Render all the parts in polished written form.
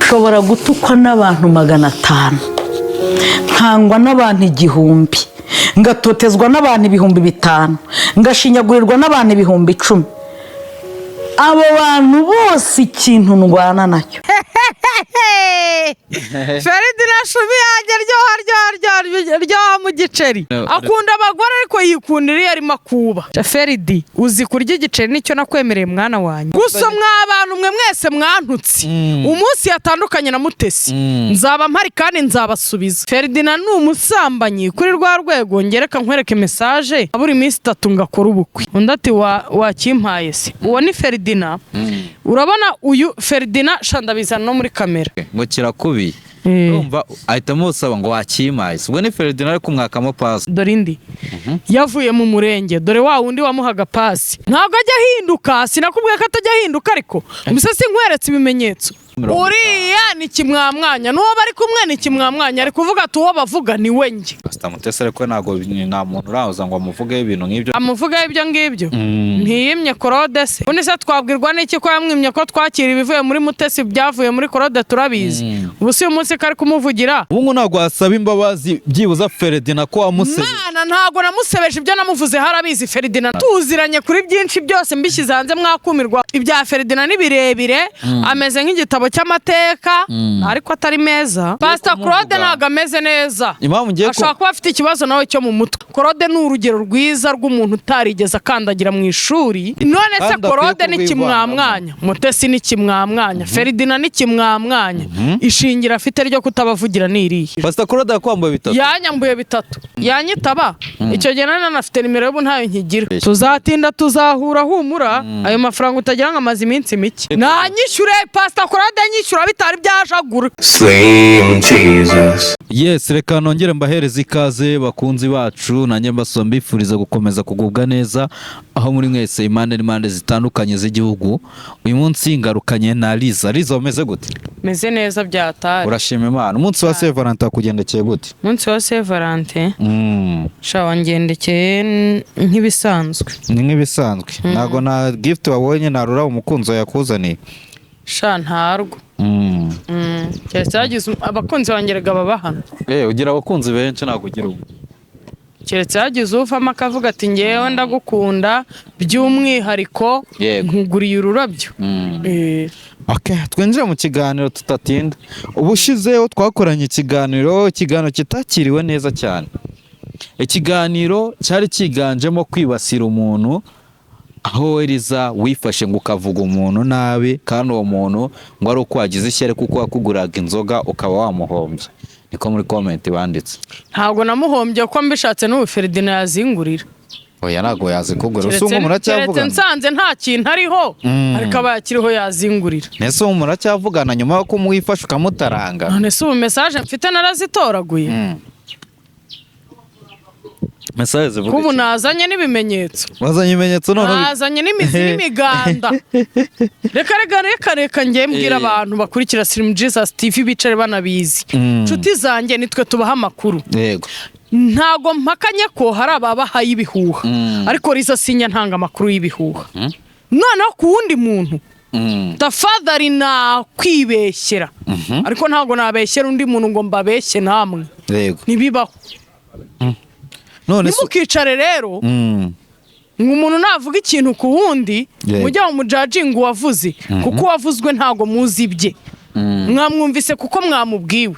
nshobora gutukwa n'abantu 500, nkangwa n'abantu 1000, ngatotezwa n'abantu 5,000, ngashinyagurirwa n'abantu 10,000. Abo bantu bose ikintu ndwana nacyo. Feridina Shumi ryo mu giceri akunda abagore ariko yikundira iyo arimo kuba. Feridi uzi kurya igiceri nicyo nakwemereye mwana wanyu. Gusa mw'abantu mwe mwese mwantutse umunsi yatandukanye na Mutesi nzaba mpari kandi nzabasubiza. Feridina ni umusambanyi kuri rwa rwego ngereka nkwereke message aburi minsi 3 ngakora ubukwe. Undi ati wakimpaye se uwo ni Feridina. Urabona uyu Feridina shandabiza no muri kamera ngo kirakubi urumva ahita musaba ngo wakimaye. Ubwo ni Feridina ari kumwakamo pasi. Dore indi yavuye mu murenge, dore wa wundi wamuhaga pasi ntabwo ajya hinduka. Sinakubwiye ko atajya hinduka ariko umusasi nkweretse ibimenyetso. Uriya ni kimwamwanya n'uwo bari kumwe ni kimwamwanya ari kuvuga ati uwo bavuga ni we nge. Pastor Mutesi ariko ntago nta muntu uraza ngo amuvuge ibintu nk'ibyo. Amuvuge ibyo ngibyo ntiyimye Claude se. Undi se twabwirwa n'iki ko yamwimye ko twakira ibivuye muri Mutesi byavuye muri Claude turabizi. Ubu si umunsi kari kumuvugira. Ubu ntago asaba imbabazi byibuza Feridina ko amusebe. Mana ntago namusebeje ibyo namuvuze harabizi Feridina. Tuziranye kuri byinshi byose mbishyize hanze mwakumirwa. Ibya Feridina ni birebire ameze nk'igitabo cy'amateka ariko atari meza. Pastor Claude ntago ameze neza. Ashaka kuba afite ikibazo nawe cyo mu mutwe. Claude ni urugero rwiza rw'umuntu utarigeze akandagira mu ishuri. None se Claude ni kimwamwanya, Mutesi ni kimwamwanya, Feridina ni kimwamwanya. Ishingira afite ryo kutabavugira niriye. Pastor Claude yakwambuye 3. Yanyambuye 3. Yanyitaba. Icyo gihe nane nafite nimero y'ubu ntayo nkigira. Tuzatinda tuzahura humura. Ayo mafaranga utagira ngo amazi iminsi mike. Nanyishyure Pastor Claude nyishyura bitari byajagura. Slim Jesus. Yes, reka nongere mbahereza ikaze bakunzi bacu nanjye mbasomba ifuriza gukomeza kugubwa neza aho muri mwese impande zitandukanye z'igihugu. Uyu munsi ngarukanye na Liza. Liza umeze gute? Meze neza byatari. Urashima Imana. Umunsi wa Saint Valentin kugendekeye gute? Umunsi wa Saint Valentin sha wangendekeye nk'ibisanzwe. Ni nk'ibisanzwe. Nago na gift wabonye narura umukunzo yakuzaniye. Sha ntarwo. Keretse yagize abakunzi bangerega baba hano. Ugira abakunzi benshi nakugira ubu. Keretse yagize uvamo akavuga ati ngewe ndagukunda by'umwihariko nkuguriye ururabyo. Okay, twinjira mu kiganiro tutatinda. Ubushizeho twakoranye ikiganiro kitakiriwe neza cyane. Ikiganiro cyari kiganjemo kwibasira umuntu aho Eliza wifashe ngo ukavuga umuntu nabi kandi uwo muntu ngo ari uko wagize ishyari kuko wakuguraga inzoga ukaba wamuhombye. Niko muri comment banditse. Ntabwo namuhombye ko mbishatse n'ubu Feridina yazingurira. Oya nago yazikugura. Usungu muracyavugana. Nsanze nta kintu ariho ariko abayakiriho yazingurira. Nese ubu muracyavugana nyuma yo kumwifasha ukamutaranga. None se ubu message mfite narazitoraguye. Message zivuga. Kubu nazanye n'ibimenyetso. Wazanye ibimenyetso none. Nazanye n'imizi n'imiganda. Reka ngiye mbwira abantu bakurikira Slim Jesus TV bicare banabizi. Nshuti zanjye nitwe tubaha amakuru. Yego. Ntago mpakanye ko hari ababahaye ibihuha ariko Liza sinya ntanga amakuru y'ibihuha. Noneho ku wundi muntu tafadhali na kwibeshyera ariko ntago nabeshyera undi muntu ngo mbabeshye namwe. Yego. Nibibaho. None nimukicare rero umuntu navuga ikintu ku wundi mujya mu judging wavuze kuko wavuzwe ntago muzi bye. Mwamwumvise kuko mwamubwiwe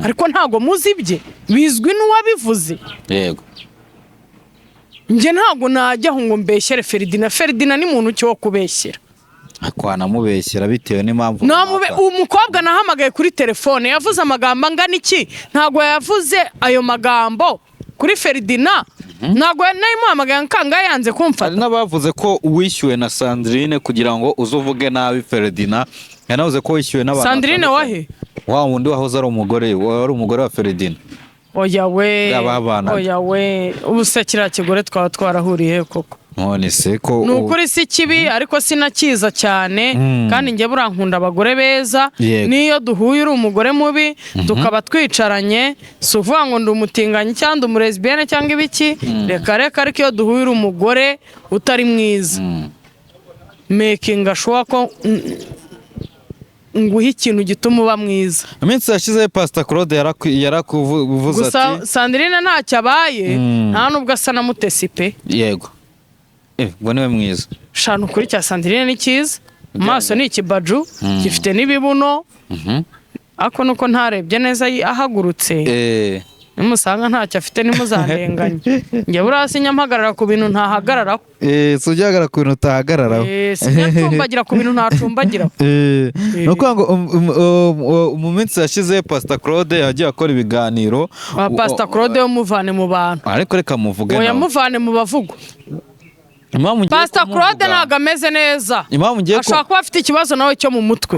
ariko ntago muzi bye bizwi n'uwabivuze. Yego. Nje ntago najya ngo mbeshyere Feridina. Feridina ni muntu cyo kubeshyera. Akwana mubeshyera bitewe n'impamvu. Umukobwa nahamagaye kuri telefone yavuze amagambo angana iki ntago yavuze ayo magambo kuri Feridina. Ntago nayimuhamagaye nkanga yanze kumfata. N'abavuze ko uwishyuwe na Sandrine kugira ngo uzuvuge nabi Feridina. Yanavuze ko wishyuwe n'abantu. Sandrine wahe? Wa wundi wahoze ari umugore wa Feridina. Oya we ubusekira kigore twarahuriye koko. None se ko nukuri si kibi ariko sinakiza cyane kandi nge burankunda abagore beza. Niyo duhuye uri umugore mubi tukaba twicaranye suvuga ngo ndi umutinganyi cyangwa umurezbienne cyangwa ibiki reka ariko iyo duhuye uri umugore utari mwiza making sure ko nguhe ikintu gituma uba mwiza. iminsi yashize Pastor Claude yarakuvuze gusa ati Sandrine ntacyo abaye nta nubwo asa na Mutesi pe. yego ngo niwe mwiza Shana ukuri cya Sandrine ni cyiza, amaso ni ikibaju gifite n'ibibuno, ako nuko ntarebye neza ahagurutse nimusanga ntacyo afite nimuzandenganye. Njye burasi nyampagarara ku bintu ntahagararaho. sujyagara ku bintu utahagararaho. Sinyacumbagira ku bintu ntacumbagiraho. no kwanga mu minsi yashize Pastor Claude yagiye akora ibiganiro. Pastor Claude yo muvane mu bantu. Ariko reka muvuge nawe. Oya muvane mu bavugo. Pastor Claude ntago ameze neza. Ashobora kuba afite ikibazo nawe cyo mu mutwe.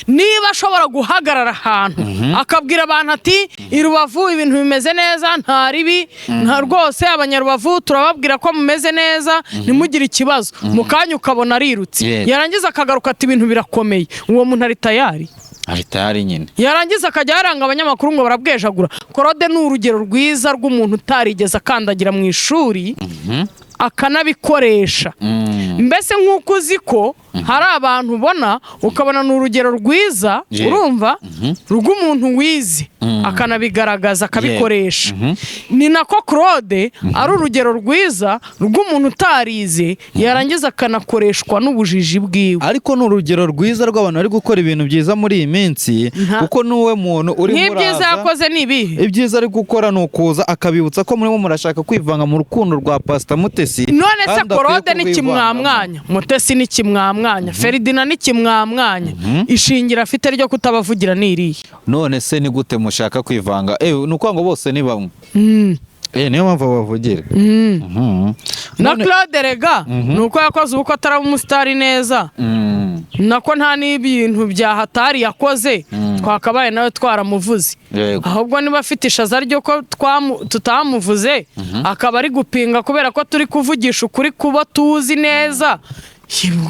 Niba ashobora guhagarara ahantu akabwira abantu ati irubavu ibintu bimeze neza nta ribi nta rwose abanyarubavu turababwira ko mumeze neza ntimugire ikibazo mu kanya ukabona arirutse yarangiza akagaruka ati ibintu birakomeye uwo muntu ari tayari. Ari tayari nyine. Yarangiza akajya yaranga abanyamakuru ngo barabwejagura. Claude ni urugero rwiza rw'umuntu utarigeze akandagira mu ishuri akanabikoresha. Mbese nk'uko uzi ko hari abantu ubona ukabona ni urugero rwiza urumva rw'umuntu wize akanabigaragaza akabikoresha. Ni nako Claude ari urugero rwiza rw'umuntu utarize yarangiza akanakoreshwa n'ubujiji bwiwe. Ariko ni urugero rwiza rw'abantu bari gukora ibintu byiza muri iyi minsi kuko nuwe muntu uri muraza. Nk'ibyiza yakoze ni ibihe? Ibyiza ari gukora ni ukuza akabibutsa ko murimo murashaka kwivanga mu rukundo rwa Pastor Mutesi. None se Claude ni kimwamwanya, Mutesi ni kimwamwanya, Ferdinand ni kimwamwanya. Ishingira afite ryo kutabavugira niriye. None se ni gute mushaka kwivanga? Nuko ngo bose ni bamwe. Niyo mpamvu bavugira. Na Claude rega nuko yakoze uko atari umusitari neza. Nako nta n'ibintu bya hatari yakoze twakabaye nawe twaramuvuze. Ahubwo niba afite ishaza ryo ko tutamuvuze akaba ari gupinga kubera ko turi kuvugisha ukuri kuba tuzi neza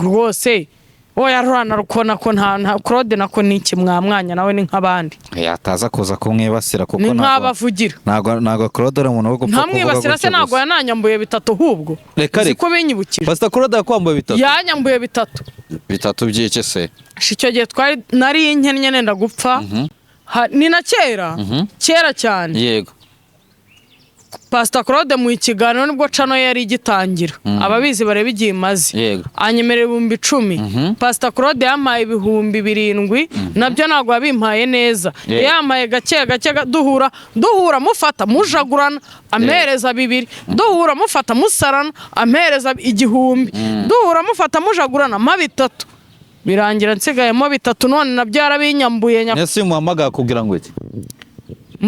rwose. Oya rwana rukona ko nta Claude nako ni kimwamwanya nawe ni nk'abandi. Ataza kuza kumwibasira kuko ni nk'abavugira. Ntago Claude ari umuntu wo gupfa kuvuga. Ntamwibasira se ntago yananyambuye bitatu hubwo. Siko binyibukije. Pastor Claude yakwambuye bitatu. Yanyambuye bitatu. Bitatu by'iki se? Icyo gihe twari nari inkennye nenda gupfa. Ni na kera cyane. Yego. Pastor Claude mu ikiganiro nibwo cano yari igitangira. Ababizi bareba igihe imaze. Anyemerera 10,000. Pastor Claude yamaye 7,000 nabyo ntabwo yabimpaye neza. Yamaye gake duhura mufata mujagurana amereza 2. Duhura mufata musarana amereza 1,000. Duhura mufata mujagurana ma 3. Birangira nsigayemo 3 none nabyo yarabinyambuye Nese muhamagara kugira ngo iki?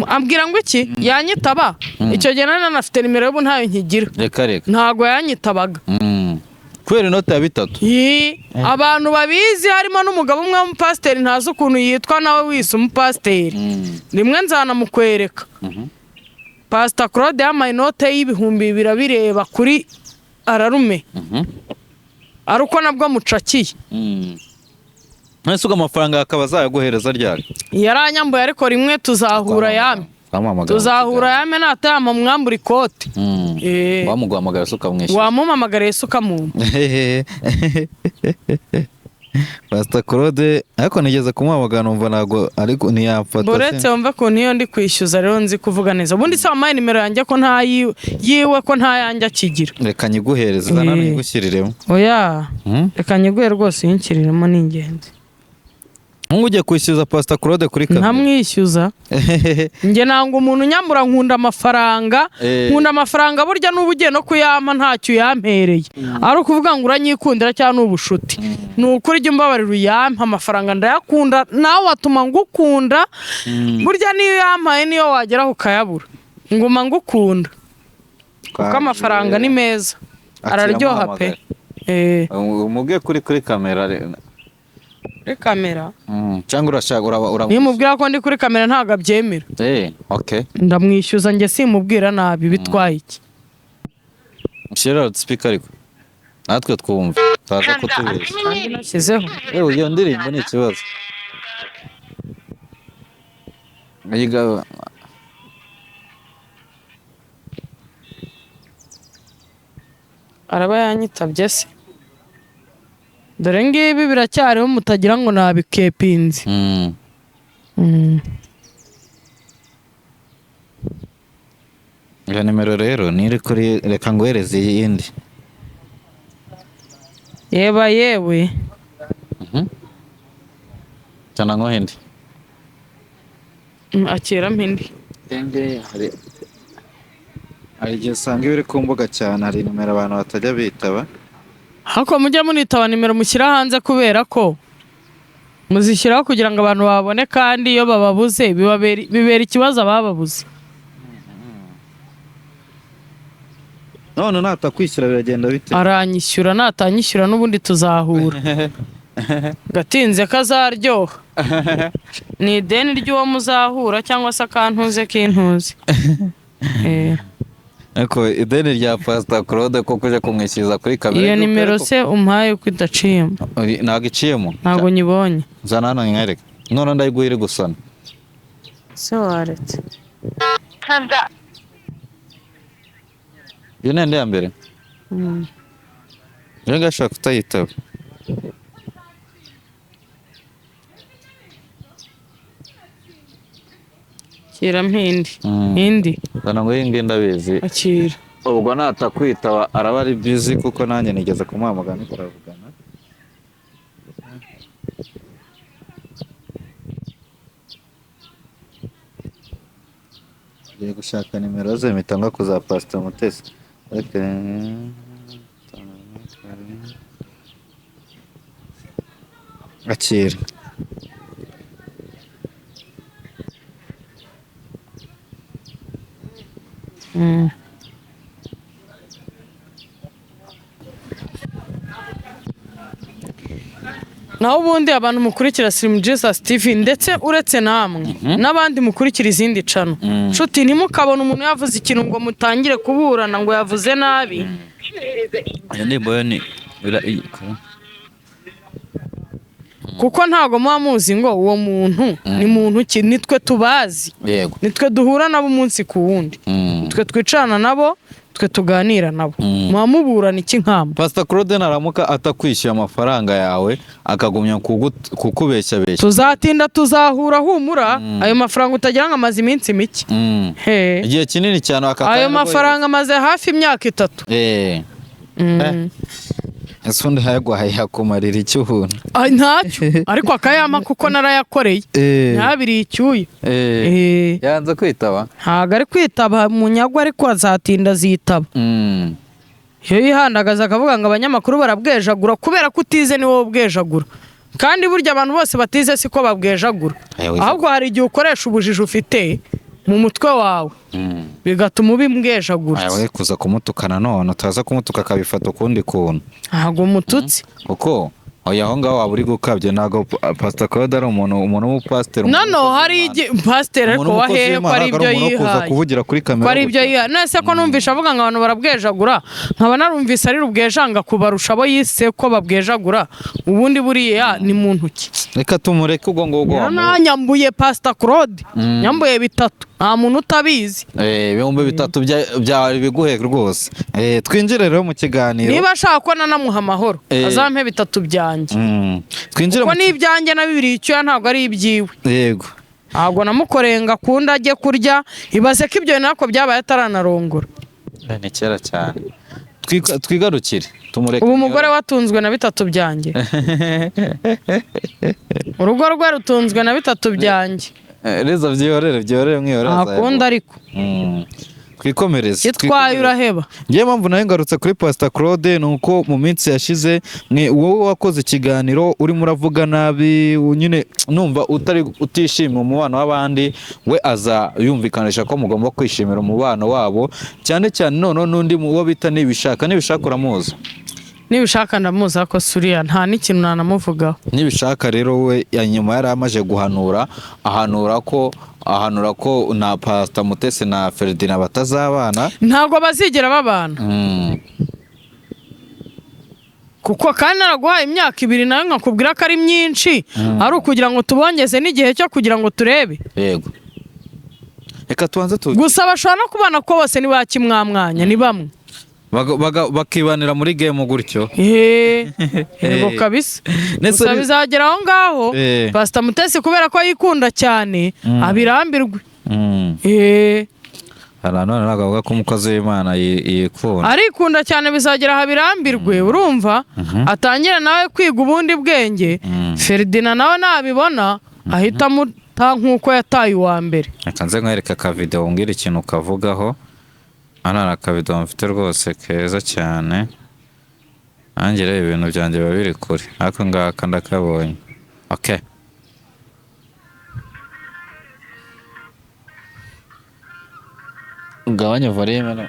Ambwira ngo iki yanyitaba icyo gihe nane nafite nimero y'ubu ntayo nkigira. Reka ntago yanyitabaga kubera inota ya 3. Abantu babizi harimo n'umugabo umwe w'umupasiteri ntazi ukuntu yitwa nawe wise umupasiteri. Rimwe nzanamukwereka. Pastor Claude yamaye inote y'2,000 bireba kuri ararume. Aruko nabwo mucakiye. Nasuga amafaranga akaba zayaguhereza ryari? Yaranyambuye ariko rimwe tuzahura yame. Tuzahura yame natama mwambura ikote. Wamuguhamagara suka mwishyura. Wamumamagara suka mu. Pastor Claude ariko nigeze kumuhamagara numva nago ariko ntiyamfata. Boretse wumva ko niyo ndi kwishyuza rero nzi kuvuga neza. Ubundi se wamaye nimero yanjye ko nta yiwe ko nta yanjye akigira. Reka nyiguhereza nane nyigushyiriremo. Oya. Reka nyiguhe rwose yinkiriremo n'ingenzi. Ujye kwishyuza Pastor Claude kuri kamera. Ntamwishyuza. Nge nanga umuntu nyambura nkunda amafaranga. Nkunda amafaranga burya n'ubugiye no kuyama ntacyo yampereye. Ari ukuvuga ngo uranyikundira cyangwa n'ubushuti. Nukuri jye mbabarira uyampa amafaranga ndayakunda nawe watuma ngukunda. Burya niyo yampaye niyo wageraho ukayabura. Nguma ngukunda. Kuko amafaranga ni meza. Araryoha pe. Umubwiye kuri kamera kuri kamera cyangwa urashaka nimubwira ko ndi kuri kamera ntago abyemera. Okay. Ndamwishyuza nge simubwira nabi bitwaye iki. Shira speaker ariko natwe twumva taza kutubesha. Kandi nashyizeho. Iyo ndirimbo ni ikibazo. Ayiga araba yanyitabye se. dore ngibi biracyariho mutagira ngo nabikepinze. Iyo nimero rero niri kuri reka ngwereze iyindi. Yeba yewe. Cyana ngo hindi. Akira mpindi. Ende hari igihe usanga iyo uri ku mbuga cyane hari nimero abantu batajya bitaba. Hako mujya munitaba nimero mushyira hanze kubera ko muzishyiraho kugira ngo abantu babone, kandi iyo bababuze bibera ikibazo abababuze. None natakwishyura biragenda bite? Aranyishyura, natanyishyura n'ubundi tuzahura. Gatinze kazaryoha. Ni ideni ry'uwo muzahura cyangwa se akantuze k'intuzi. Eko ideni rya Pastor Claude ko kuje kumwishyuza kuri kamera. Iyo nimero se umpaye uko idaciyemo. Ntabwo iciyemo. Ntabwo nyibonye. Zana hano nkwereke. None ndayiguhire gusana. Se waretse. Iyo nende ya mbere. Iyo ngashaka kutayitaba. Kira mpindi. Hindi. Zana ngo yinge ndabizi. Akira. Ubwo natakwitaba araba ari busy kuko nanjye nigeze kumuhamagara turavugana. Ngiye gushaka nimero ze mitanga kuza Pastor Mutesi. Akira. Naho ubundi abantu mukurikira Slim Jesus TV ndetse uretse namwe n'abandi mukurikira izindi cano. Nshuti ntimukabona umuntu yavuze ikintu ngo mutangire kuburana ngo yavuze nabi. Kuko ntago muba muzi ngo uwo muntu ni muntu ki, nitwe tubazi. Yego. Nitwe duhura nabo umunsi ku wundi. Nitwe twicarana nabo, twe tuganira nabo. Muba muburana iki nkamba. Pastor Claude naramuka atakwishyuye amafaranga yawe akagumya kukubeshya beshya. Tuzatinda tuzahura humura. Ayo mafaranga utagira ngo amaze iminsi mike. Igihe kinini cyane akakanya. Ayo mafaranga amaze hafi imyaka 3. Asundi hayagwaye yakumarira icyuhuna. Ntacyo ariko akayama kuko narayakoreye. Ntabiri icyuye. Yanze kwitaba. Ntago ari kwitaba munyagwa ariko azatinda zitaba. Iyo yihandagaza akavuga ngo abanyamakuru barabwejagura kubera ko utize ni wowe ubwejagura. Kandi burya abantu bose batize siko babwejagura. Ahubwo hari igihe ukoresha ubujiji ufite mu mutwe wawe bigatuma ubimbwejagura. Ayo kuza kumutukana none utaza kumutuka akabifata ukundi kuntu. Ntago mututsi. Kuko oya aho ngaho waba uri gukabye ntago Pastor Claude ari umuntu w'umupasiteri. No hari pasiteri ariko wahehe ko ari ibyo yihaye. Kuvugira kuri kamera. Ko ari ibyo yihaye. Nese ko numvisha avuga ngo abantu barabwejagura. Nkaba narumvise ari rubwejanga kubarusha abo yise ko babwejagura. Ubundi buriya ni muntu ki. Reka tumureke ubwo ngubwo. Nyambuye Pastor Claude. Nyambuye 3. Nta muntu utabizi. Ibihumbi 3 byari biguhe rwose. Twinjire rero mu kiganiro. Niba ashaka ko nanamuha amahoro azampe 3 byanjye. Twinjire mu n'ibyanjye na 2 icyo ntabwo ari ibyiwe. Yego. Ntabwo namukorenga kunda ajye kurya ibaze ko ibyo nako byabaye ataranarongora. Ni kera cyane. Twigarukire tumureke. Ubu umugore watunzwe na 3 byanjye. Urugo rwe rutunzwe na 3 byanjye. Reza byorere mwihoreza. Akunda ariko. Twikomereze. Kitwaye uraheba. Ngiye mpamvu nayo ngarutse kuri Pastor Claude nuko mu minsi yashize wowe wakoze ikiganiro urimo uravuga nabi nyine numva utishimira umubano w'abandi, we aza yumvikanisha ko mugomba kwishimira umubano wabo cyane cyane none n'undi wo bita nibishaka uramuzi. Nibishaka ndamuzi ako suriya nta n'ikintu nanamuvugaho. Nibishaka rero we nyuma yari amaje guhanura ahanura ko na Pastor Mutesi na Ferdinand batazabana. Ntago bazigera babana. Kuko kandi naraguhaye imyaka 2 nayo nkakubwira ko ari myinshi ari ukugira ngo tubongeze n'igihe cyo kugira ngo turebe. Yego. Reka tubanze gusa bashobora no kubana ko bose ni bakimwamwanya ni bamwe. bakibanira muri game gutyo. Yego kabisa. Gusa bizagera aho ngaho Pastor Mutesi kubera ko yikunda cyane abirambirwe. None nagavuga ko umukozi w'Imana yikunda. Arikunda cyane bizagera habirambirwe urumva atangira nawe kwiga ubundi bwenge. Ferdinand nawe nabibona ahita muta nkuko yataye uwa mbere. Reka nze nkwereka ka video ngira ikintu kavugaho. Hano hari akavido mfite rwose keza cyane. Nanjye rero ibintu byanjye biba biri kure ariko ngaka ndakabonye. Okay. Ugabanya volume no.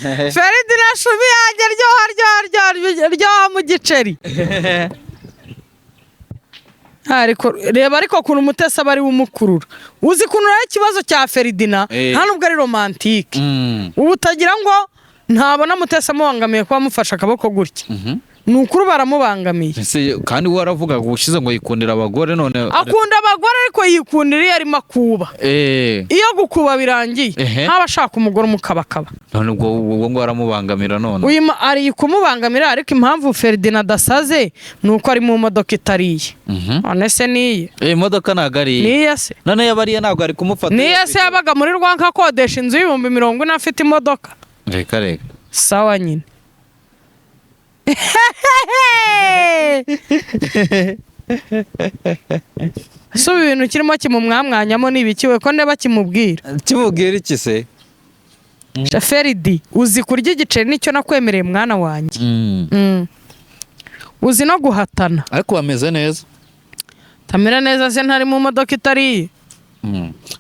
Ferdinand Shumi yanjye ryoha mu giceri. Ariko kuntu Mutesi aba ari umukurura. Uzi kuntu rero ikibazo cya Ferdinand nta nubwo ari romantique. Ubu utagira ngo ntabona Mutesi amubangamiye kuba amufasha akaboko gutya. Nukuru baramubangamiye. Kandi waravuga gushize ngo yikundira abagore none akunda abagore ariko yikundira iyo arimo kuba. Iyo gukuba birangiye ntaba ashaka umugore umukabakaba. None ubwo ngo aramubangamira none. Uyima ari kumubangamira ariko impamvu Ferdinand dasaze nuko ari mu modoka itariye. None se niye. Imodoka nagari. Niye se. None yabariye ntabwo ari kumufata. Niye se yabaga muri Rwanka akodesha inzu y'ibihumbi 40 afite imodoka. Reka. Sawa nyine. So ibintu kirimo kimumwamwanyamo nibikiwe ko ndeba kimubwira. Kimubwira iki se? Feridi uzi kurya igiceri nicyo nakwemereye mwana wanjye. Uzi no guhatana. Ariko bameze neza. Tamera neza se ntari mu modoka itariye.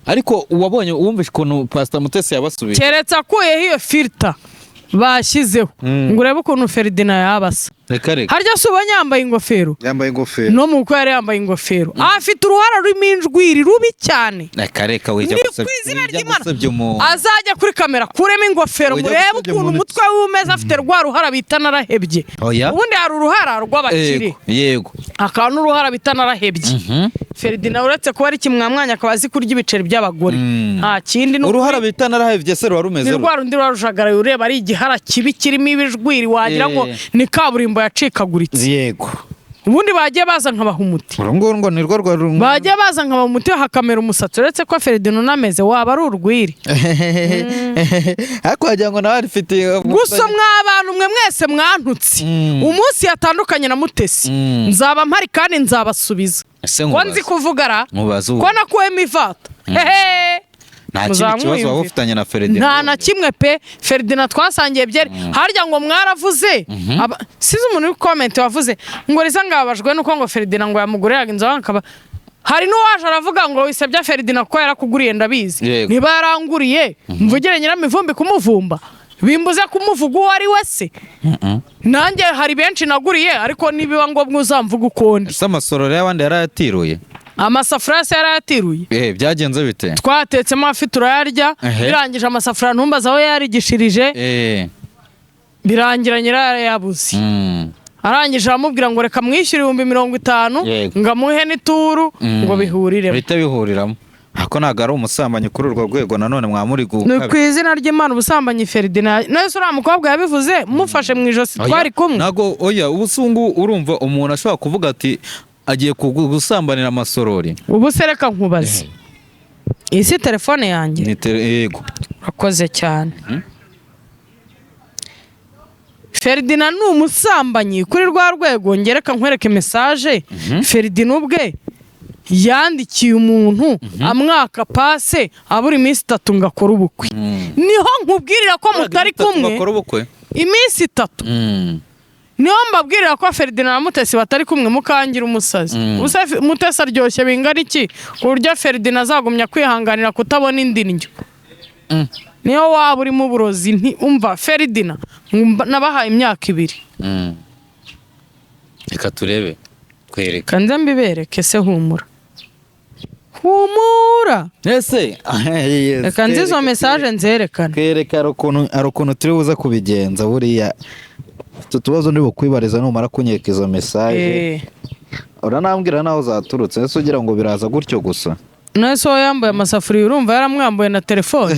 Ariko uwabonye wumvishe ukuntu Pastor Mutesi yabasubiye. Keretse akuyeho iyo filter bashyizeho ngo urebe ukuntu Ferdinand yabasa. Reka. Harya se ubonye yambaye ingofero? Yambaye ingofero. No muko yari yambaye ingofero. Afite uruhara rurimo injwiri rubi cyane. Reka wijya gusebya umuntu. Azajya kuri kamera kuremo ingofero murebe ukuntu umutwe w'umeza afite rwa ruhara bita narahebye. Ubundi hari uruhara rw'abakire. Yego. Akantu uruhara bita narahebye. Ferdinand uretse kuba ari kimwamwanya akabazi kurya ibiceri by'abagore. Nta kindi no uruhara bita narahebye se rumeze. Ni rwa rundi rwarujagara ureba ari igihara kibi kirimo ibijwiri wagira ngo ni kaburimbo yacikaguritse. Yego. Ubundi bagiye baza nk'abahumuti. Urungo ni rwo bagiye baza nk'abahumuti hakamera umusatsi uretse ko Ferdinand nameze waba ari urwiri. Ariko wagira ngo nawe arifite gusa mw'abantu mwe mwese mwantutse. Umunsi yatandukanye na Mutesi nzaba mpari kandi nzabasubiza. Ko nzi kuvugara ko nakuwemo ivata. Nta kindi kibazo waba ufitanye na Ferdinand. Nta na kimwe pe. Ferdinand twasangiye byeri harya ngo mwaravuze size umuntu uri comment wavuze ngo riza ngabajwe nuko ngo Ferdinand ngo yamuguriraga inzu akaba hari n'uwaje aravuga ngo wisebya Ferdinand ko yarakuguriye ndabizi niba yaranguriye mvugire nyiramivumbi kumuvumba bimbuze kumuvuga uwo ari wese. Nanjye hari benshi naguriye ariko nibiba ngo mwuzamvuga ukondi. Amasororo y'abandi yarayatiruye. Amasafuriya se yarayatiruye. Byagenze bite? Twatetsemo afi turayarya birangije amasafuriya ntumbaza aho yarigishirije. Birangira nyirara yabuze. Arangije aramubwira ngo reka mwishyure 50,000 ngamuhe n'ituru ngo bihuriremo. Bita bihuriramo. Ako naga ari umusambanyi kuri urwo rwego nanone mwamuri guka. Ni kwizina ry'Imana ubusambanyi Ferdinand. Nese uriya mukobwa yabivuze mufashe mu ijosi twari kumwe. Nago ubusungu urumva umuntu ashobora kuvuga ati agiye gusambanira amasorori. Ubu se reka nkubaze. Isi telefone yanjye. Yego. Urakoze cyane. Ferdinand ni umusambanyi kuri rwa rwego ngereka nkwereke message. Ferdinand ubwe yandikiye umuntu amwaka pase aburi iminsi 3 ngakora ubukwe. Niho nkubwirira ko mutari kumwe. Iminsi 3. Niho mbabwirira ko Ferdinand na Mutesi batari kumwe mukangira umusazi. Ubusa Mutesi aryoshye bingana iki kurya Ferdinand azagumya kwihanganira kutabona indi ndyo. Niho waba uri mu burozi nti umva Ferdinand nabahaye imyaka 2. Reka turebe kwereka. Kanze mbibereke se humura. Humura. Ese reka nzi izo message nzerekana. Kwereka arukuntu turi buza kubigenza buriya tutubazo ndi bukwibariza numara kunyeka izo message. uranambwira naho zaturutse ese ugira ngo biraza gutyo gusa nese uwo yambaye amasafuriya urumva yaramwambaye na telefone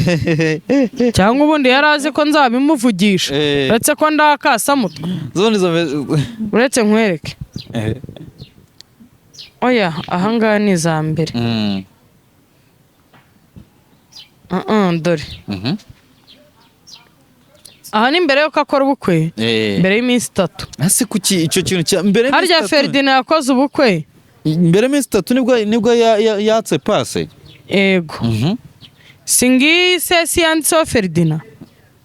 cyangwa ubundi yari azi ko nzabimuvugisha uretse ko ndakasamutwe uretse nkwereke oya ahangaha ni iza mbere dore aha ni mbere yuko akora ubukwe mbere y'iminsi 3 ese kuki icyo kintu cya mbere harya Ferdinand yakoze ubukwe mbere y'iminsi 3 nibwo yatse pase yego singise yanditseho Ferdinand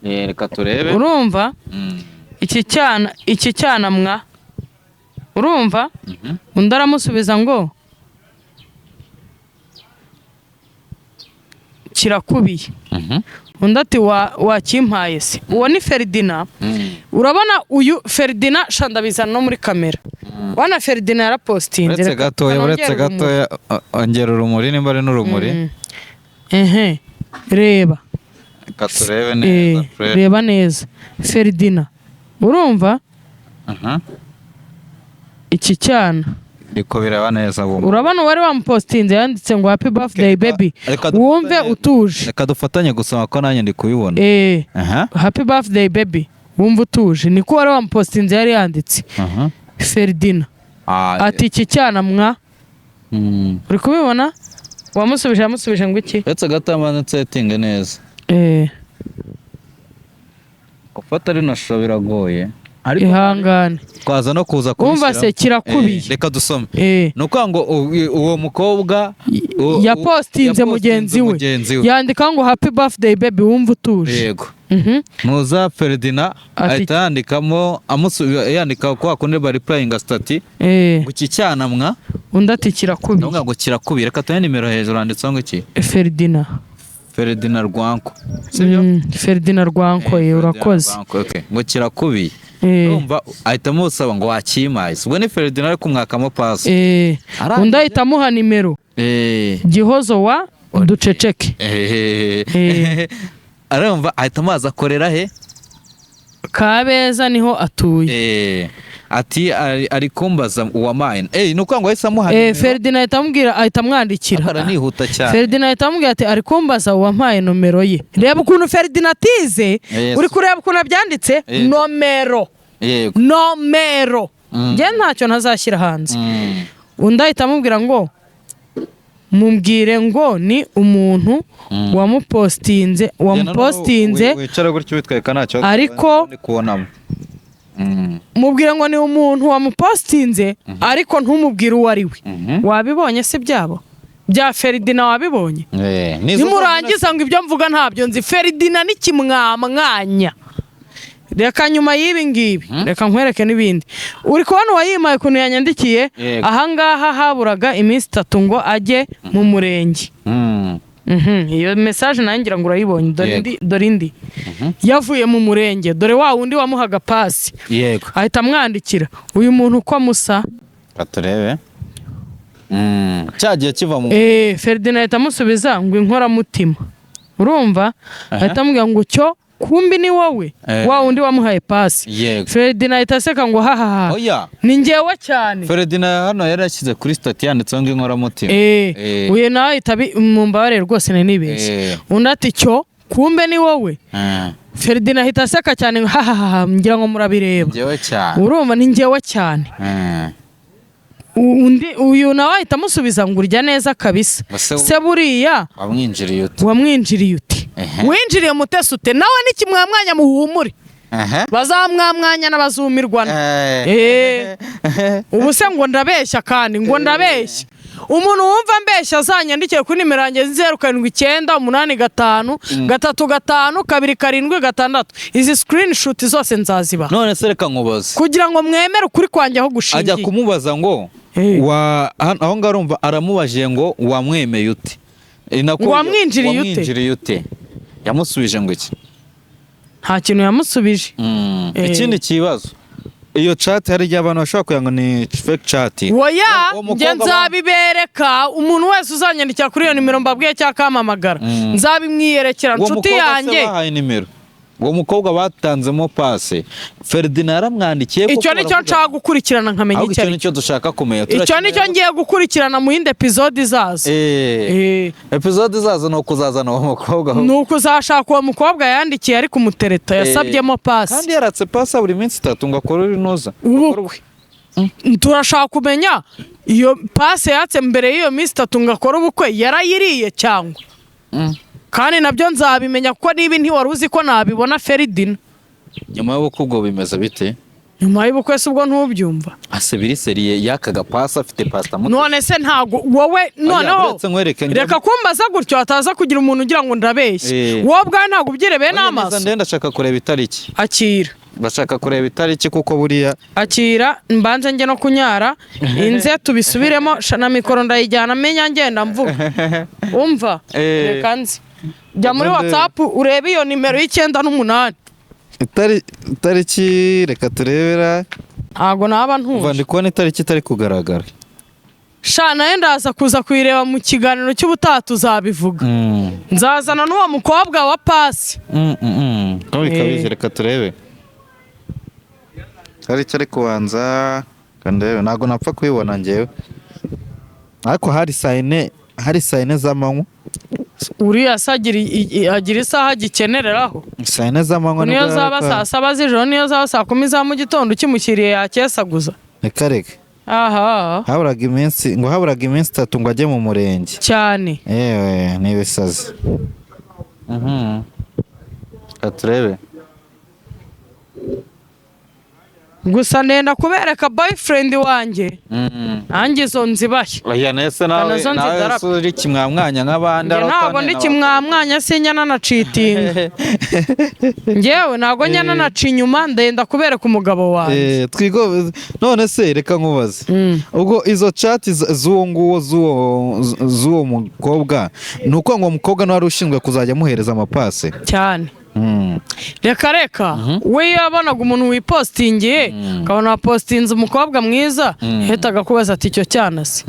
reka turebe urumva iki cyana mwa urumva undi aramusubiza ngo kirakubiye undi ati wakimpaye se uwo ni Ferdinand urabona uyu Ferdinand shandabizana no muri kamera wana Ferdinand yarapostinze uretse gatoya ongera urumuri nimba ari n'urumuri reba katurebe neza reba neza Ferdinand urumva iki cyana Ndiko bireba neza bumva. Urabona wari wamupostinze yanditse ngo happy birthday baby. Wumve utuje. Reka dufatanye gusoma ko nanjye ndi kubibona. Happy birthday baby. Wumve utuje. Niko wari wamupostinze yari yanditse. Ferdinand. Ati iki cyana mwa. Uri kubibona? Wamusubije ngo iki? Etse gatamana setting neza. Gufata rino shusho biragoye. Ihangane twaza no kuza kubishyira. Umva se kirakubiye. Reka dusome. Nuko ngo uwo mukobwa yapostinze mugenzi we. Yandika ngo happy birthday baby wumva utuje. Yego. Muza Ferdinand ahita yandikamo yandika kwa kundi bari playing stati. Ngo iki cyana mwa. Undi ati kirakubiye. Ngo kirakubiye. Reka tuye nimero hejuru handitseho ngo iki? Ferdinand Rwanko. Ferdinand Rwanko urakoze. Okay. Ngo kirakubiye. Urumva ahita musaba ngo wakimaye. Ubwo ni Ferdinand ari kumwakamo pass. Undi ahita amuha nimero. Gihozo wa duceceke. Arumva ahita amazi akorera he? Kabeza niho atuye. Ati ari kumbaza uwamaye. Nuko ngo ahise amuha nimero. Ferdinand ahita amwandikira. Aranihuta cyane. Ferdinand ahita amubwira ati ari kumbaza uwamaye nomero ye. Reba ukuntu Ferdinand atize. Uri kureba ukuntu byanditse nomero. Yego. Nomero. Nge ntacyo ntazashyira hanze. Undi ahita amubwira ngo mumbwire ngo ni umuntu wamupostinze wicara gutyo witweka ntacyo ariko kubonamo. Mubwire ngo ni umuntu wamupostinze ariko ntumubwire uwo ari we. Wabibonye se byabo bya Ferdinand wabibonye? Nimurangiza ngo ibyo mvuga ntabyo nzi. Ferdinand nikimwamwanya. Reka nyuma y'ibi ngibi reka nkwereke n'ibindi. Uri kubona wayimaye kuntu yanyandikiye ahangaha haburaga iminsi 3 ngo ajye mu murenge. Iyo message nangira ngo urayibonye dore indi yavuye mu murenge dore wa wundi wamuhaga pasi. Yego. Ahita amwandikira uyu muntu uko musa baturebe. Cyagiye kiva mu Ferdinand ahita amusubiza ngo inkora mutima. Urumva ahita amubwira ngo cyo kumbi ni wowe wa wundi wamuhaye pasi. Ferdinand ahita aseka ngo hahaha ni njyewe cyane. Ferdinand hano yarashyize kuri stati yanditseho ngo inkora mutima. Uye nawe ahita mumbabarire rwose nibeshye. Undi ati cyo kumbe ni wowe. Ferdinand ahita aseka cyane ngo hahaha ngira ngo murabireba. Njyewe cyane. Urumva ni njyewe cyane. Uyu nawe ahita amusubiza ngo urya neza kabisa. Se buriya wamwinjiriye uti winjiriye mutesi ute nawe nikimwamwanya muhumure. Bazamwamwanya n'abazumirwa. Ubu se ngo ndabeshya kandi ngo ndabeshya. Umuntu wumva mbeshya azanyandikiye kuri nimero yanjye 0798835276. Izi screenshot zose nzaziba. None se reka nkubaze kugira ngo mwemere ukuri kwanjye aho gushingiye. Ajya kumubaza ngo aho ngarumva aramubaje ngo wamwemeye ute? Wamwinjiriye ute? Yamusubije ngo iki? Nta kintu yamusubije. Ikindi kibazo iyo chat hari y'abantu bashaka kuyango ni fake chat. Oya nge nzabibereka umuntu wese uzanyandikira kuri iyo nimero mbabwiye cya kamamagara nzabimwiyerekera nshuti yanjye. uwo mukobwa batanzemo pase Ferdinand yaramwandikiye icyo nicyo nshaka gukurikirana nkamenya icyo ari cyo dushaka kumenya icyo nicyo ngiye gukurikirana mu yindi episode izaza episode izaza ni ukuzazana uwo mukobwa ni ukuzashaka uwo mukobwa yandikiye ari kumutereta yasabyemo pase kandi yaratse pase buri minsi 3 ngo akore inoza ubukwe turashaka kumenya iyo pase yatse mbere y'iyo minsi 3 ngo akore ubukwe yarayiriye cyangwa kandi nabyo nzabimenya kuko niba ntiwari uzi ko nabibona Ferdinand nyuma y'ubukwe ubwo bimeze bite nyuma y'ubukwe se ubwo ntubyumva ase biri seriye yakaga pase afite pasta muto none se ntago wowe noneho reka kumbaza gutyo ataza kugira umuntu ugira ngo ndabeshye wowe bwa ntago ubyirebeye n'amaso ndenda ndashaka kureba itariki akira bashaka kureba itariki kuko buriya akira mbanze nge no kunyara inze tubisubiremo shana mikoro ndayijyana menya ngenda mvuga umva reka nzi jya muri WhatsApp urebe iyo nimero y'9 itariki reka turebera ntago naba ntuje uva ndi kubona itariki itari kugaragara shana ndaza kuza kuyireba mu kiganiro cy'ubutaha tuzabivuga nzazana n'uwo mukobwa wa pasi kabiri reka turebe itariki ari kubanza kandebe ntago napfa kubibona ngewe ariko hari saa 4 z'amanywa uriya agira isaha gikenereraho saa 4 z'amanywa niyo zaba saa 7 z'ijoro niyo zaba saa 10 za mu gitondo ukimukiriye yakesaguza reka aha haburaga iminsi 3 ngo ajye mu murenge cyane yewe nibisaze katurebe gusa ndenda kubereka boyfriend wanjye nanjye izo nzibashye oya nese nawe uri kimwamwanya nk'abandi ntabwo ndi kimwamwanya sinyana na cheating ngewe ntabwo nyana naca inyuma ndenda kubereka umugabo wanjye twigo none se reka nkubaze ubwo izo chat z'uwo mukobwa ni uko ngo umukobwa n'uwari ushinzwe kuzajya amuhereza amapase cyane reka we yabonaga umuntu wipostingiye ukabona wapostinze umukobwa mwiza yahitaga kubaza ati icyo cyana se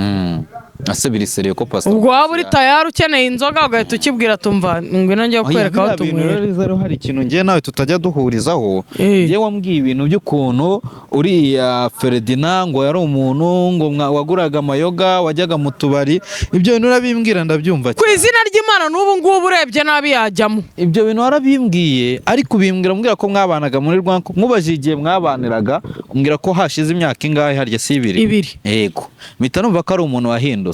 ase biri seriye ko pasta ubwo waba uri tayari ukeneye inzoga ugahita ukibwira tumva ngwino ngiye kukwereka aho tumwera hari ikintu ngiye nawe tutajya duhurizaho ngiye wambwiye ibintu by'ukuntu uriya Ferdinand ngo yari umuntu ngo waguraga amayoga wajyaga mu tubari ibyo bintu urabimbwira ndabyumva ku izina ry'Imana n'ubu ngubu urebye nabi yajyamo ibyo bintu warabimbwiye ariko ubimbwira ko mwabanaga muri Rwanko mwubajije igihe mwabaniraga umbwira ko hashize imyaka ingahe harya si 2 yego mpita numva ko ari umuntu wahinduye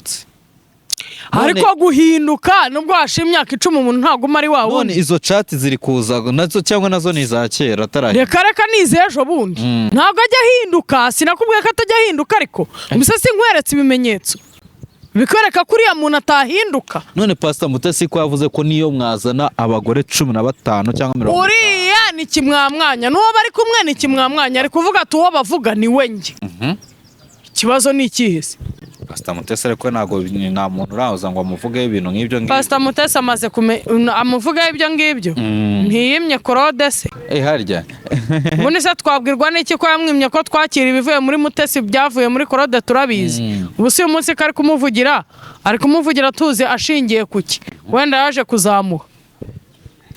ariko guhinduka nubwo hashimye imyaka 10 umuntu ntago mari wawe none izo chat ziri kuza nazo cyangwa nazo ni za kera ataraye reka nizejo bundi ntago ajya ahinduka sinakubwiye ko atajya ahinduka ariko umusasi nkweretse ibimenyetso bikwereka kuri ya muntu atahinduka none Pastor Mutesi ko yavuze ko niyo mwazana abagore 15 cyangwa 50 uriya ni kimwamwanya n'uwo bari kumwe ni kimwamwanya ari kuvuga ati uwo bavuga ni wenjye ikibazo ni ikihese Pastor Mutesi ariko ntago nta muntu uraza ngo amuvuge ibintu nk'ibyo ngibyo Pastor Mutesi amaze amuvuge ibyo ngibyo ntiyimye Claude se harya ubundi se twabwirwa n'iki ko yamwimye ko twakira ibivuye muri Mutesi byavuye muri Claude turabizi ubu si umunsi kari kumuvugira tuzi ashingiye kuki wenda yaje kuzamuha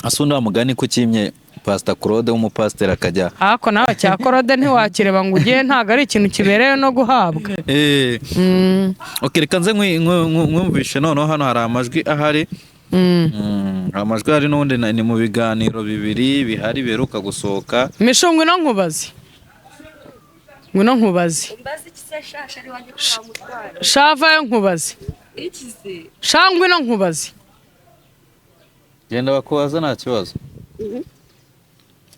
asunda mugani ko kimye Pastor Claude w'umupasiteri akajya ako nawe cya Claude ntiwakireba ngo ugiye ntago ari ikintu kibereye no guhabwa okay reka nze mwumvishe noneho hano hari amajwi ahari amajwi hari n'undi ni mu biganiro bibiri bihari beruka gusohoka mishungwe no nkubazi ngwino nkubazi shava nkubazi shangwe no nkubazi genda bakubaza nta kibazo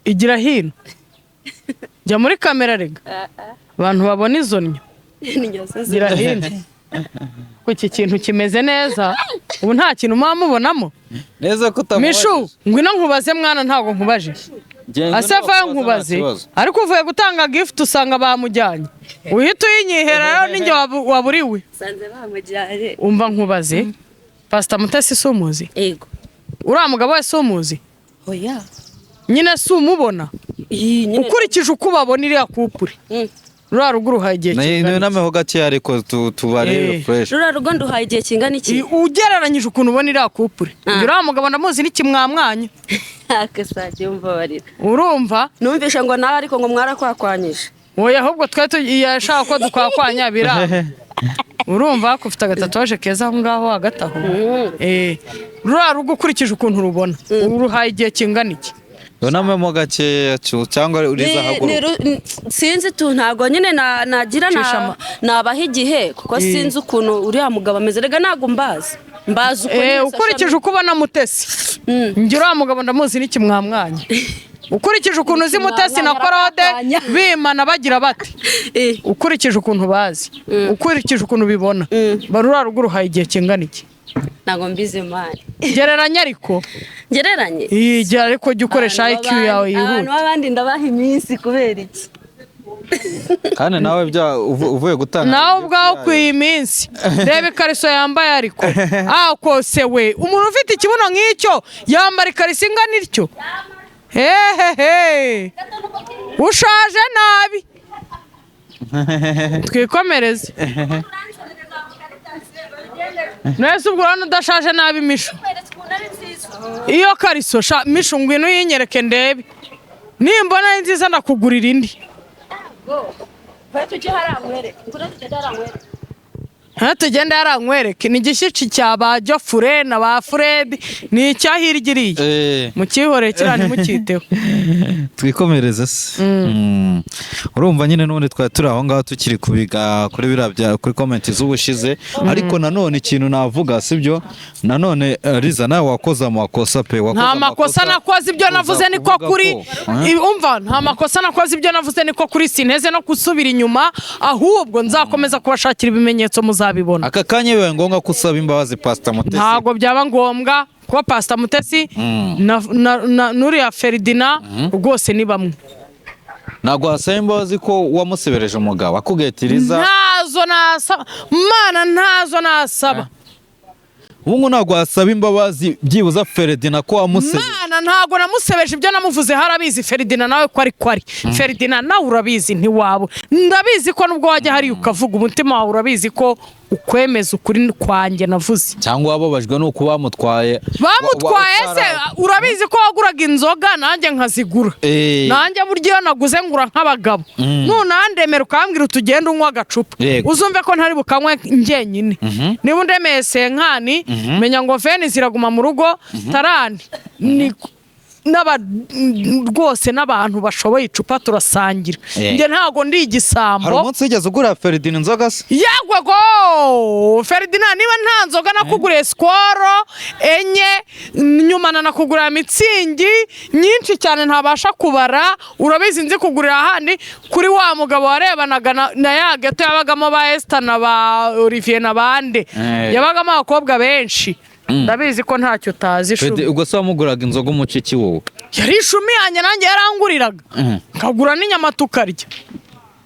igira hino jya muri kamera rega abantu babona izo nyo gira hino ko iki kintu kimeze neza ubu nta kintu mubonamo neza ko utamubaje mishu ngwino nkubaze mwana ntago nkubaje asefa nkubaze ariko uvuye gutanga gift usanga bamujyanye uhita uyinyihera rero ninjye waburiwe sanze bamujyanye umva nkubaze Pastor Mutesi sumuzi yego uriya mugabo we sumuzi oya nyine si umubona ukurikije uko ubabona iriya kupure rura rugo uruhaye igihe ni nameho gake ariko tubarebe fresh. rura rugo nduhaye igihe kingana iki? ugereranyije ukuntu ubona iriya kupure uriya mugabo ndamuzi n'ikimwamwanya akasaje umva barira urumva numvisha ngo nawe ariko ngo mwarakwakwanyije oya ahubwo twe yashaka ko dukwakwanya biranga urumva ko ufite agatatuwaje keza aho ngaho hagati aho rura rugo ukurikije ukuntu rubona uruhaye igihe kingana iki Yonamemo gake cyangwa uriza haguru. Sinzi tu ntago nyine nagira nabaha igihe kuko sinzi ukuntu uriya mugabo ameze rega nago mbazi uko ukurikije uko ubona Mutesi ngira uriya mugabo ndamuzi n'ikimwamwanya ukurikije ukuntu uzi Mutesi na Korode bimana bagira bati ukurikije ukuntu bazi ukurikije ukuntu bibona barura ruguru haye igihe kingana iki nago mbize mani gereranya ariko gereranye ijya ariko jya ukoresha IQ yawe yihuta abantu abandi ndabaha iminsi kubera iki kandi nawe uvuye gutanga nawe ubwaho ku iminsi reba ikariso yambaye ariko kose we umuntu ufite ikibuno nk'icyo yambara ikariso ingana ityo hehehe ushaje nabi twikomereze nese ubwo urabona udashaje nabi misho iyo kariso misho ngwino uyinyereke ndebe nimbona ari nziza ndakugurira indi tugenda yaranywereke ni igishyitsi cya ba Jofure na ba Fred ni icyahirigiriye mu kihore kirani mukiteho twikomereze se urumva nyine none twari turi aho ngaho tukiri kubiga kuri birabya kuri comment z'ubushize ariko nanone ikintu navuga sibyo nanone Riza nawe wakoze amakosa pe nta makosa nakoze ibyo navuze niko kuri umva nta makosa nakoze ibyo navuze niko kuri sineze no gusubira inyuma ahubwo nzakomeza kubashakira ibimenyetso muzabibona aka kanya bibaye ngombwa kusaba imbabazi Pastor Mutesi ntago byaba ngombwa kuba Pastor Mutesi nuriya Ferdinand rwose ni bamwe ntago hasaba imbabazi ko wamusebereje umugabo akugitiriza ntazo nasaba mana ntazo nasaba ubu ntago hasaba imbabazi byibuza Ferdinand ko wamusebeje mana ntago namusebeje ibyo namuvuze harabizi Ferdinand nawe ko ari Ferdinand nawe urabizi ntiwabo ndabizi ko nubwo wajya hari ukavuga umutima wawe urabizi ko ukwemeza ukuri kwanjye navuze cyangwa wababajwe nuko bamutwaye se urabizi ko waguraga inzoga nanjye nkazigura nanjye buryo naguze ngura nk'abagabo nunandemera ukambwira utugenda unywa agacupa uzumve ko ntari bukanywe njyenyine niba undemeye senkani menya ngo veni ziraguma mu rugo tarani rwose n'abantu bashoboye icupa turasangira njye ntago ndi igisambo hari umunsi wigeze ugura Ferdinand inzoga se yagwego Ferdinand niba nta nzoga nakuguriye Skoro enye nyuma nakugurira mitsingi nyinshi cyane ntabasha kubara urabizi nzi kugurira ahandi kuri wa mugabo warebanaga na ya gato yabagamo ba Esther na ba Olivier nabande yabagamo abakobwa benshi ndabizi ko ntacyo utazi ishumi ubwo se wamuguraga inzoga umuciki wowe yari ishumi yanjye nanjye yaranguriraga nkagura n'inyama tukarya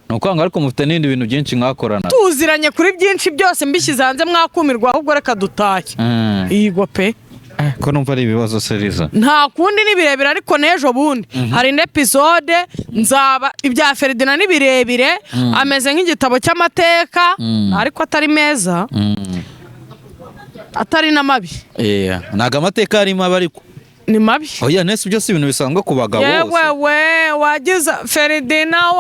nukwanga ariko mufite n'ibindi bintu byinshi mwakorana tuziranye kuri byinshi byose mbishyize hanze mwakumirwa ahubwo reka dutahe yego pe ko numva ari ibibazo Seriza nta kundi ni birebire ariko n'ejo bundi hari indi episode nzaba ibya Ferdinand ni birebire ameze nk'igitabo cy'amateka ariko atari meza atari na mabi ntago amateka ari mabi ariko ni mabi oya nese byose ibintu bisanzwe ku bagabo bose yewe wagize Ferdinand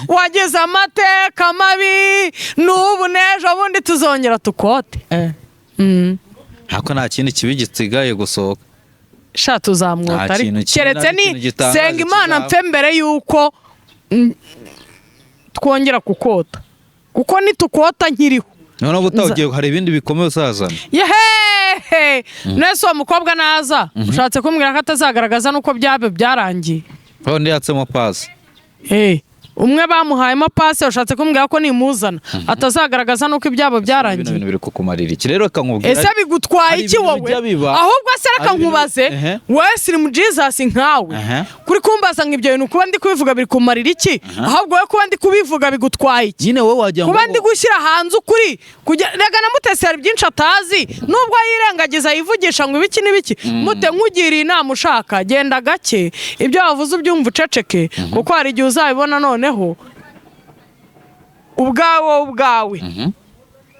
wagize amateka mabi n'ubu n'ejo bundi tuzongera tukote hako nta kindi kibi gisigaye gusohoka sha tuzamwota keretse ni senga Imana mpfe mbere yuko twongera kukota kuko nitukota nkiriho none ubutagiye hari ibindi bikomeye usazana yehe nese uwo mukobwa naza ushatse kumbwira ko atazagaragaza nuko byarangiye ndi yatsemo pasi umwe bamuhayemo pasi ushatse kumbwira ko nimuzana atazagaragaza nuko ibyabo byarangiye ibintu biri kukumarira iki rero kankubwira ese bigutwaye iki wowe ahubwo se reka nkubaze wowe Slim Jesus nkawe kuri kumbaza nk'ibyo bintu kuba ndi kubivuga biri kumarira iki ahubwo wowe kuba ndi kubivuga bigutwaye iki nyine wowe wajya kuba ndi gushyira hanze ukuri rega na Mutesi hari byinshi atazi nubwo yirengagiza yivugisha ngo ibiki n'ibiki mute nkugiriye inama ushaka genda gake ibyo wavuze ubyumva uceceke kuko hari igihe uzabibona none ubwawe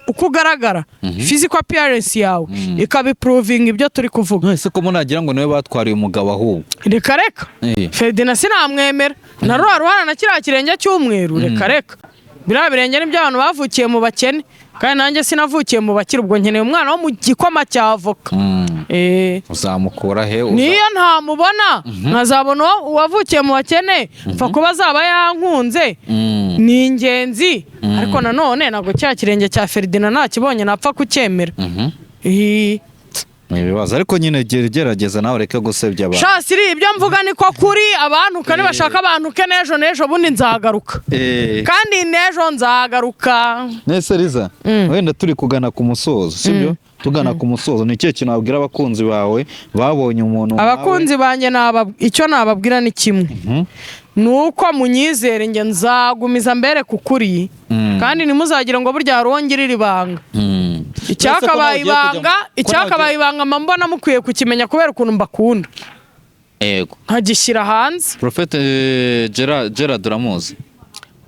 uko ugaragara physical appearance yawe ikabiprovinga ibyo turi kuvuga. ese ko munagira ngo niwe batwariye umugabo ahubwo reka Ferdinand sinamwemera na ruhara na kiriya kirenge cy'umweru reka biriya birenge nibyo abantu bavukiye mu bakene kandi nanjye sinavukiye mu bakire ubwo nkeneye umwana wo mu gikoma cy'avoka. uzamukura he niyo ntamubona nkazabona uwavukiye mu bakene mfa kuba azaba yankunze ni ingenzi ariko nanone ntabwo cya kirenge cya Ferdinand nakibonye napfa kucyemera. ibibazo ariko nyine gerageza nawe reke gusebya abantu. Shasiri ibyo mvuga niko kuri abantu kane bashaka abantu ke nejo bundi nzagaruka kandi nejo nzagaruka. Nese Liza wenda turi kugana ku musozo sibyo tugana ku musozo ni cyo kintu abwira abakunzi bawe babonye umuntu abakunzi banjye icyo nababwira ni kimwe nuko munyizere nge nzagumiza mbere kukuri kandi ntimuzagira ngo burya rongirira ibanga icyakabaye ibanga mbona mukwiye kukimenya kubera ukuntu mbakunda nkagishyira hanze. Prophet Gerard uramuzi?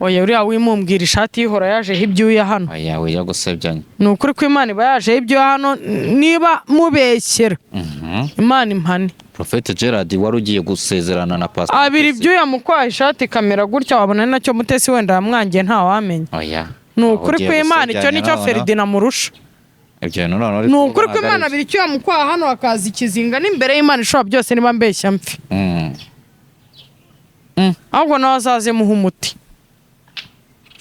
oya uriya wimumbwira ishati y'ihora yajeho ibyuya hano. oya we yagusebyanye ni ukuri ko Imana iba yajeho ibyuya hano niba mubeshyera Imana impane. Prophet Gerard wari ugiye gusezerana na Pastor abiri ibyuya mu kwaha ishati kamera gutya wabona ni nacyo Mutesi wenda yamwangiye ntawamenya. ni ukuri ko Imana icyo nicyo Ferdinand amurusha. ni ukuri ko Imana abiri icyuya mu kwaha hano hakaza ikizinga n'imbere y'Imana ishobora byose niba mbeshya mfi ahubwo nawe azaze muha umuti.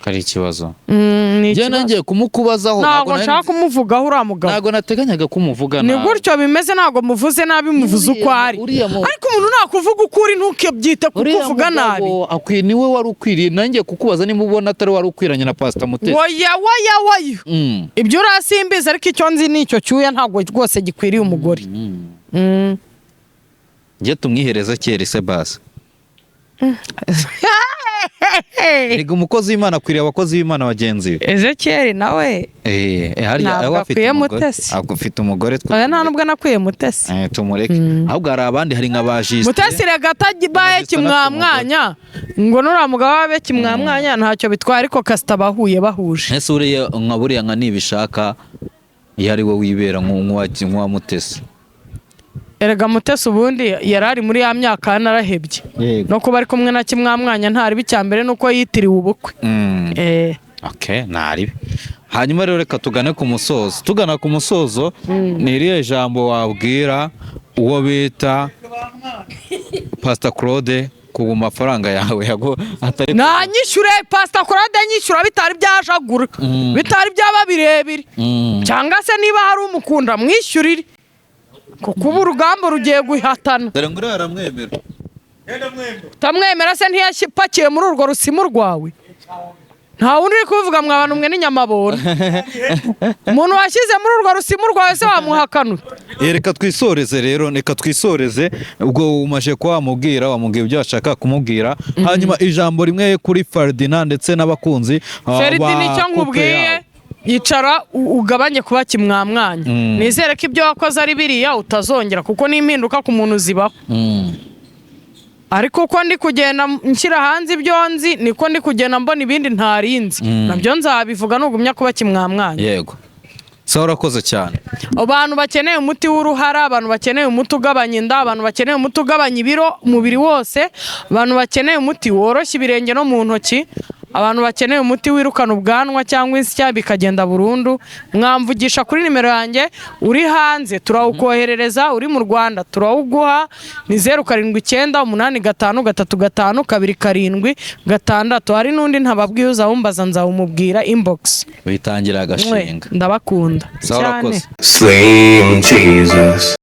ari ikibazo njye nangiye kumukubazaho ntabwo nshaka kumuvugaho uriya mugabo ntabwo nateganyaga kumuvuga ni gutyo bimeze ntabwo muvuze nabi muvuze uko ari ariko umuntu nakuvuga uko uri ntukabyite kukuvuga nabi. niwe wari ukwiriye nangiye kukubaza niba ubona atari wari ukwiranye na Pastor Mutesi. oya ibyo urasimbiza ariko icyo nzi ni icyo cyuya ntabwo rwose gikwiriye umugore. njye tumwihereza kera Sebas Ega umukozi w'Imana akwiriye abakozi b'Imana bagenzi be. Ezekiel nawe ntabwo akwiye Mutesi. Afite umugore oya nta nubwo nakwiye Mutesi. Tumureke ahubwo hari abandi hari nk'abajiste Mutesi rega atagibaye kimwamwanya ngo nura mugabo wabe kimwamwanya ntacyo bitwara ariko kasita bahuje. ese uriya nka buriya nka nibishaka yari we wibera nk'uwa Mutesi. erega Mutesi ubundi yarari muri ya myaka narahebye no kuba ari kumwe na kimwamwanya ntari bicyambere nuko yitiriwe ubukwe. ntari hanyuma rero reka tugane ku musozo. tugana ku musozo ni iriya jambo wabwira uwo bita Pastor Claude ku mafaranga yawe atari nanyishyure Pastor Claude nyishyura bitari byajagura bitari byaba birebire cyangwa se niba hari umukunda mwishyurire kuko ubu urugamba rugiye guhatana. dore ngo aramwemera utamwemera se ntiyashyipakiye muri urwo rusimu rwawe nta wundi uri kubivuga mwabana umwe n'inyamabona umuntu washyize muri urwo rusimu rwawe se wamuhakana. reka twisoreze rero reka twisoreze ubwo umaje kuba wamubwira ibyo washaka kumubwira hanyuma ijambo rimwe kuri Ferdinand ndetse n'abakunzi Ferdinand icyo nkubwiye yicara ugabanye kuba kimwamwanya nizere ko ibyo wakoze ari biriya utazongera kuko n'impinduka ku muntu zibaho. ariko uko ndi kugenda nshyira hanze ibyo nzi niko ndi kugenda mbona ibindi ntarinzi nabyo nzabivuga nugumya kuba kimwamwanya. yego sawa urakoze cyane. abantu bakeneye umuti w'uruhara abantu bakeneye umuti ugabanya inda abantu bakeneye umuti ugabanya ibiro umubiri wose abantu bakeneye umuti woroshya ibirenge no mu ntoki abantu bakeneye umuti wirukana ubwanwa cyangwa insya bikagenda burundu mwamvugisha kuri nimero yanjye uri hanze turawukoherereza uri mu Rwanda turawuguha ni 0785355276 hari n'undi ntababwiye uzawumbaza nzawumubwira inbox witangira agashinga ndabakunda cyane. Slim Jesus.